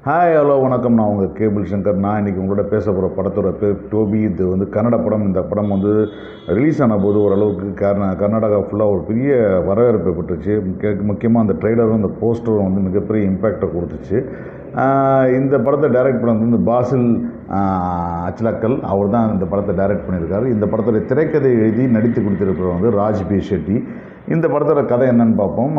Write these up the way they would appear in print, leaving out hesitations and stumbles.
Hi hello வணக்கம். நான் உங்கள் கேபிள் சங்கர். நான் இன்றைக்கி உங்களோட பேச போகிற படத்தோட பேர் டோபி. இது வந்து கன்னட படம். இந்த படம் வந்து ரிலீஸ் ஆன போது ஓரளவுக்கு கர்நாடகா ஃபுல்லாக ஒரு பெரிய வரவேற்பை பெற்றுச்சு. முக்கியமாக அந்த ட்ரெய்லரும் அந்த போஸ்டரும் வந்து மிகப்பெரிய இம்பேக்டை கொடுத்துச்சு. இந்த படத்தை டைரக்ட் பண்ணது வந்து பாசில் அச்சலக்கல். அவர் தான் இந்த படத்தை டைரக்ட் பண்ணியிருக்காரு. இந்த படத்தோட திரைக்கதை எழுதி நடித்து கொடுத்துருக்கிறவர் வந்து ராஜ் பி ஷெட்டி. இந்த படத்தோட கதை என்னன்னு பார்ப்போம்.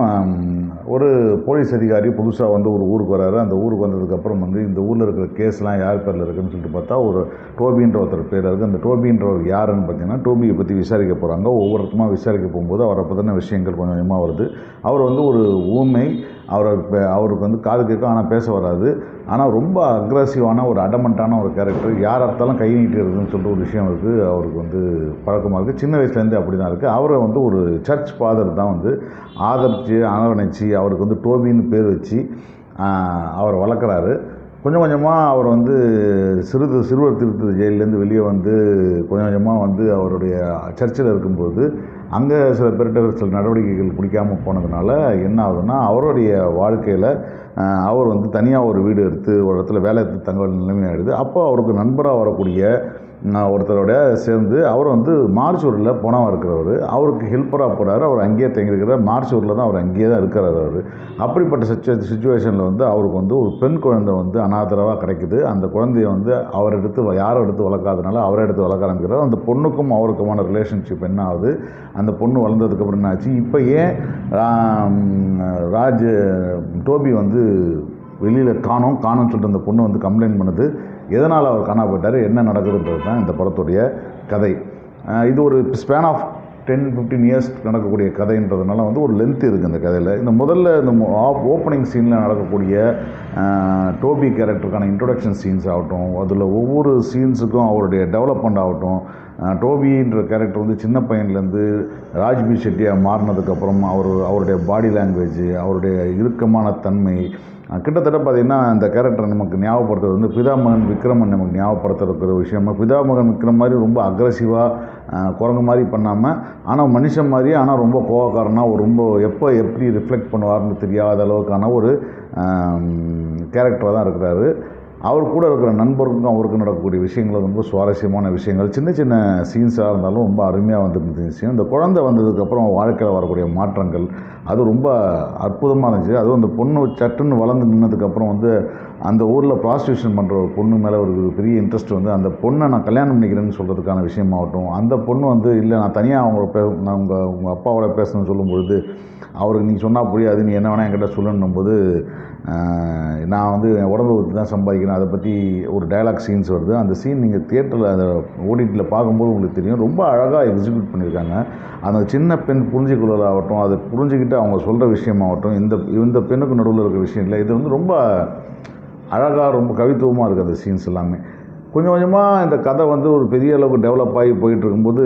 ஒரு போலீஸ் அதிகாரி புதுசாக வந்து ஒரு ஊருக்கு வராரு. அந்த ஊருக்கு வந்ததுக்கப்புறம் வந்து இந்த ஊரில் இருக்கிற கேஸ்லாம் யார் பேரில் இருக்குதுன்னு சொல்லிட்டு பார்த்தா ஒரு டோபின்ற ஒருத்தர் பேர் இருக்குது. அந்த டோபின்றவர் யாருன்னு பார்த்தீங்கன்னா டோபியை பற்றி விசாரிக்க போகிறாங்க. ஒவ்வொருத்தமாக விசாரிக்க போகும்போது அவரை பற்றின விஷயங்கள் கொஞ்சம் கொஞ்சமாக வருது. அவர் வந்து ஒரு ஊமை. அவருக்கு வந்து காது கேட்கும், ஆனால் பேச வராது. ஆனால் ரொம்ப அக்ரெசிவான ஒரு அடமெண்ட்டான ஒரு கேரக்டர். யார் அர்த்தாலும் கை நீட்டிடுறதுன்னு சொல்லிட்டு ஒரு விஷயம் இருக்குது. அவருக்கு வந்து பழக்கமாக இருக்குது. சின்ன வயசுலேருந்து அப்படி தான் இருக்குது. அவரை வந்து ஒரு சர்ச் ஃபாதர் தான் வந்து ஆதரித்து அரவணைச்சி அவருக்கு வந்து டோபின்னு பேர் வச்சு அவரை வளர்க்குறாரு. கொஞ்சம் கொஞ்சமாக அவர் வந்து சிறுவர் திருத்த ஜெயிலேருந்து வெளியே வந்து கொஞ்சம் கொஞ்சமாக வந்து அவருடைய சர்ச்சில் இருக்கும்போது அங்கே சில பேர்கிட்ட சில நடவடிக்கைகள் பிடிக்காமல் போனதுனால என்ன ஆகுதுன்னா, அவருடைய வாழ்க்கையில் அவர் வந்து தனியாக ஒரு வீடு எடுத்து ஒரு இடத்துல வேலை எடுத்து தங்க நிலைமையாகிடுது. அப்போ அவருக்கு நண்பராக வரக்கூடிய ஒருத்தரோட சேர்ந்து அவர் வந்து மார்ச்சூரில் போனவா இருக்கிறவர். அவருக்கு ஹெல்ப்பராக போகிறாரு. அவர் அங்கேயே தங்கியிருக்கிறார். மார்ச்சூரில் தான் அவர் அங்கேயே தான் இருக்கிறார். அவர் அப்படிப்பட்ட சுச்சுவேஷனில் வந்து அவருக்கு வந்து ஒரு பெண் குழந்தை வந்து அனாதரவாக கிடைக்குது. அந்த குழந்தைய வந்து அவர் எடுத்து யாரும் எடுத்து வளர்க்காதனால அவரை எடுத்து வளர்க்க ஆரம்பிக்கிறார். அந்த பொண்ணுக்கும் அவருக்குமான ரிலேஷன்ஷிப் என்ன ஆகுது, அந்த பொண்ணு வளர்ந்ததுக்கப்புறம் என்ன ஆச்சு, இப்போ ஏன் டோபி வந்து வெளியில் காணும்னு சொல்லிட்டு அந்த பொண்ணு வந்து கம்ப்ளைண்ட் பண்ணுது. எதனால் அவர் காணா போயிட்டார், என்ன நடக்குதுன்றது தான் இந்த படத்துடைய கதை. இது ஒரு ஸ்பேன் ஆஃப் 10-15 இயர்ஸ் நடக்கக்கூடிய கதைன்றதுனால வந்து ஒரு லென்த் இருக்குது இந்த கதையில். இந்த ஓப்பனிங் சீனில் நடக்கக்கூடிய டோபி கேரக்டருக்கான இன்ட்ரொடக்ஷன் சீன்ஸ் ஆகட்டும், அதில் ஒவ்வொரு சீன்ஸுக்கும் அவருடைய டெவலப்மெண்ட் ஆகட்டும், டோபின்ற கேரக்டர் வந்து சின்ன பையன்லேருந்து ராஜ் பி ஷெட்டியாக மாறினதுக்கப்புறம் அவருடைய பாடி லாங்குவேஜ், அவருடைய இறுக்கமான தன்மை, கிட்டத்தட்ட பார்த்திங்கன்னா இந்த கேரக்டரை நமக்கு ஞாபகப்படுத்துறது வந்து பிதாமகன் விக்ரமன் நமக்கு ஞாபகப்படுத்துகிற விஷயமா. பிதாமகன் விக்ரம் மாதிரி ரொம்ப அக்ரெசிவாக குரங்கு மாதிரி பண்ணாமல், ஆனால் மனுஷன் மாதிரி, ஆனால் ரொம்ப கோவக்காரனாக ஒரு ரொம்ப எப்படி ரிஃப்ளெக்ட் பண்ணுவார்னு தெரியாத அளவுக்கான ஒரு கேரக்டராக தான் இருக்கிறாரு. அவர் கூட இருக்கிற நண்பருக்கும் அவருக்கும் நடக்கக்கூடிய விஷயங்கள் ரொம்ப சுவாரஸ்யமான விஷயங்கள், சின்ன சின்ன சீன்ஸாக இருந்தாலும் ரொம்ப அருமையாக வந்துருந்த விஷயம். இந்த குழந்தை வந்ததுக்கப்புறம் வாழ்க்கையில் வரக்கூடிய மாற்றங்கள் அது ரொம்ப அற்புதமாக இருந்துச்சு. அதுவும் அந்த பொண்ணு சட்டுன்னு வளர்ந்து நின்னதுக்கப்புறம் வந்து அந்த ஊரில் ப்ராஸ்டியூஷன் பண்ணுற ஒரு பொண்ணு மேலே ஒரு பெரிய இன்ட்ரெஸ்ட் வந்து அந்த பொண்ணை நான் கல்யாணம் பண்ணிக்கிறேன்னு சொல்கிறதுக்கான விஷயமாகட்டும், அந்த பொண்ணு வந்து இல்லை நான் தனியாக நான் உங்கள் அப்பாவோட பேசணும்னு சொல்லும்பொழுது அவருக்கு நீ சொன்னால் புரியாது, நீ என்ன வேணால் என்கிட்ட சொல்லணும் போது நான் வந்து என் உடம்பை ஊற்றி தான் சம்பாதிக்கிறேன், அதை பற்றி ஒரு டயலாக் சீன்ஸ் வருது. அந்த சீன் நீங்கள் தியேட்டரில் அதை ஓடிடியில் பார்க்கும்போது உங்களுக்கு தெரியும். ரொம்ப அழகாக எக்ஸிக்யூட் பண்ணியிருக்காங்க. அந்த சின்ன பெண் புரிஞ்சுக்கொள்ளலாகட்டும், அதை புரிஞ்சுக்கிட்டு அவங்க சொல்கிற விஷயமாகட்டும், இந்த பெண்ணுக்கு நடுவில் இருக்கிற விஷயம் இல்லை, இது வந்து ரொம்ப அழகாக ரொம்ப கவித்துவமாக இருக்குது அந்த சீன்ஸ் எல்லாமே. கொஞ்சம் கொஞ்சமாக இந்த கதை வந்து ஒரு பெரிய அளவுக்கு டெவலப் ஆகி போயிட்டு இருக்கும்போது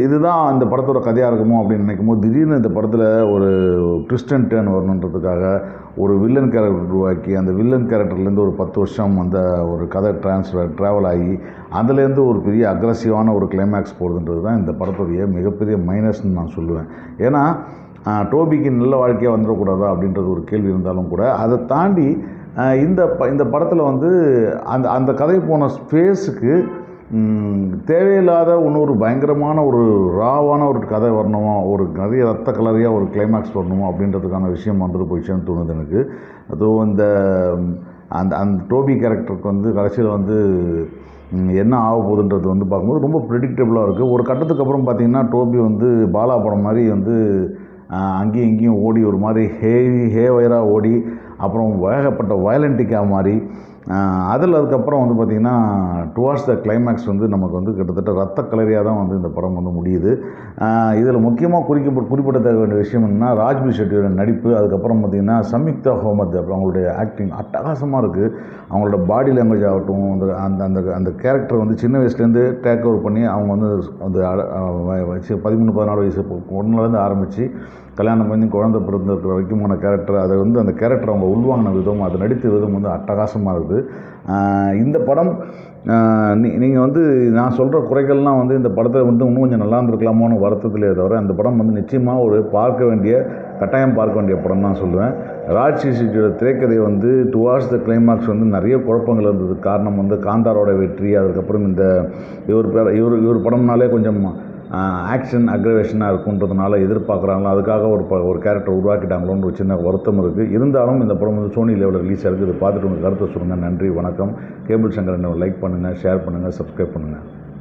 இதுதான் இந்த படத்தோட கதையாக இருக்குமோ அப்படின்னு நினைக்கும்போது திடீர்னு இந்த படத்தில் ஒரு ட்விஸ்ட் அண்ட் டர்ன் வரணுன்றதுக்காக ஒரு வில்லன் கேரக்டர் உருவாக்கி அந்த வில்லன் கேரக்டர்லேருந்து ஒரு 10 வருஷம் அந்த ஒரு கதை ட்ராவல் ஆகி அதுலேருந்து ஒரு பெரிய அக்ரெசிவான ஒரு கிளைமேக்ஸ் போகுதுன்றது தான் இந்த படத்துடைய மிகப்பெரிய மைனஸ்ன்னு நான் சொல்லுவேன். ஏன்னா டோபிக்கு நல்ல வாழ்க்கையாக வந்துடக்கூடாதா அப்படின்றது ஒரு கேள்வி இருந்தாலும் கூட அதை தாண்டி இந்த படத்தில் வந்து அந்த கதை போன ஸ்பேஸுக்கு தேவையில்லாத இன்னொரு பயங்கரமான ஒரு ராவான ஒரு கதை வரணுமோ, ஒரு நிறைய ரத்த கலரியாக ஒரு கிளைமேக்ஸ் வரணுமோ அப்படின்றதுக்கான விஷயம் வந்துட்டு போயிடுச்சுன்னு தோணுது எனக்கு. அதுவும் அந்த டோபி கேரக்டருக்கு வந்து கடைசியில் வந்து என்ன ஆக போகுதுன்றது வந்து பார்க்கும்போது ரொம்ப ப்ரெடிக்டபுளாக இருக்குது. ஒரு கட்டத்துக்கு அப்புறம் பார்த்திங்கன்னா டோபி வந்து பாலா படம் மாதிரி வந்து அங்கேயும் இங்கேயும் ஓடி ஒரு மாதிரி ஹேவயராக ஓடி அப்புறம் ஏகப்பட்ட வயலண்டிக்காக மாறி அதுக்கப்புறம் வந்து பார்த்திங்கன்னா டுவார்ட்ஸ் த கிளைமேக்ஸ் வந்து நமக்கு வந்து கிட்டத்தட்ட ரத்த கலரியாக தான் வந்து இந்த படம் வந்து முடியுது. இதில் முக்கியமாக குறிப்பிடத்தக்க வேண்டிய விஷயம் என்னென்னா ராஜ் பி ஷெட்டியோட நடிப்பு. அதுக்கப்புறம் பார்த்திங்கன்னா சம்யுக்தா ஹோமத் அவங்களுடைய ஆக்டிங் அட்டகாசமாக இருக்குது. அவங்களோட பாடி லாங்குவேஜ் ஆகட்டும், அந்த கேரக்டர் வந்து சின்ன வயசுலேருந்து டேக் ஓவர் பண்ணி அவங்க வந்து அந்த 13-14 வயசு பொண்ணுலேருந்து ஆரம்பித்து கல்யாணம் பண்ணி குழந்தை பிறந்திருக்கிற வரைக்குமான கேரக்டர், அதை வந்து அந்த கேரக்டர் அவங்க உள்வாங்கின விதம், அதை நடித்த விதம் வந்து அட்டகாசமாக இருக்குது. இந்த படம் நீங்கள் வந்து நான் சொல்கிற குறைகள்லாம் வந்து இந்த படத்தை வந்து இன்னும் கொஞ்சம் நல்லா இருந்திருக்கலாமோன்னு வருத்தத்திலே தவிர அந்த படம் வந்து நிச்சயமாக ஒரு கட்டாயம் பார்க்க வேண்டிய படம் தான் சொல்லுவேன். ராஜ்சியோட திரைக்கதை வந்து டுவார்ட்ஸ் த கிளைமாக்ஸ் வந்து நிறைய குழப்பங்கள் இருந்தது. காரணம் வந்து காந்தாரோட வெற்றி, அதுக்கப்புறம் இந்த இவர் படம்னாலே கொஞ்சம் ஆக்ஷன் அக்ரவேஷனாக இருக்குன்றதுனால எதிர்பார்க்குறாங்களோ, அதுக்காக ஒரு கேரக்டர் உருவாக்கிட்டாங்களோன்னு ஒரு சின்ன வருத்தம் இருக்குது. இருந்தாலும் இந்த படம் வந்து சோனி லெவலில் ரிலீஸ் ஆகுது. இதை பார்த்துட்டு உங்கள் கருத்தை சொல்லுங்கள். நன்றி, வணக்கம். கேபிள் சங்கரனை லைக் பண்ணுங்கள், ஷேர் பண்ணுங்கள், சப்ஸ்கிரைப் பண்ணுங்கள்.